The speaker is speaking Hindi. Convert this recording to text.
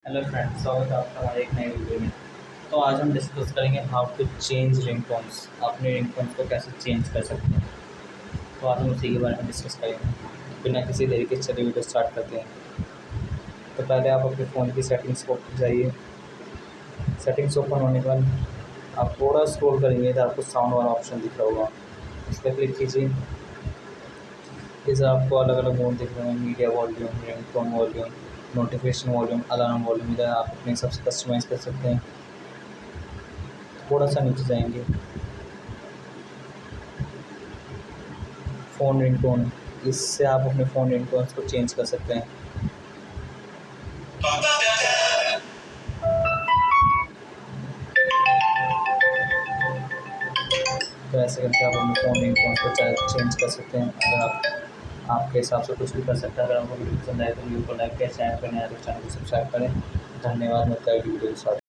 हेलो फ्रेंड्स, स्वागत है आपका हमारे एक नए वीडियो में। तो आज हम डिस्कस करेंगे हाउ टू चेंज रिंगटोन्स। अपने रिंगटोन्स को कैसे चेंज कर सकते हैं, तो आज हम उसी के बारे में डिस्कस करेंगे। बिना किसी देरी के चलिए वीडियो स्टार्ट करते हैं। तो पहले आप अपने फ़ोन की सेटिंग्स को जाइए। सेटिंग्स ओपन होने के बाद आप थोड़ा स्क्रॉल करेंगे तो आपको साउंड वाला ऑप्शन दिख रहा होगा, इस पर क्लिक कीजिए। इसे आपको अलग अलग मोड दिख रहे हैं, media volume, ringtone volume, notification volume, alarm volume. इधर आप अपने हिसाब से कस्टमाइज़ कर सकते हैं। थोड़ा सा नीचे जाएंगे, फ़ोन रिंगटोन, इससे आप अपने फ़ोन रिंगटोन्स को चेंज कर सकते हैं। तो ऐसे करके आप अपने फ़ोन रिंगटोन्स को चेंज कर सकते हैं। अगर आपके हिसाब से कुछ भी कर सकते हैं। अगर आपको वीडियो पसंद आए तो वीडियो को लाइक करें, चैनल पर नया तो चैनल को सब्सक्राइब करें। धन्यवाद। मिलता है वीडियो के साथ।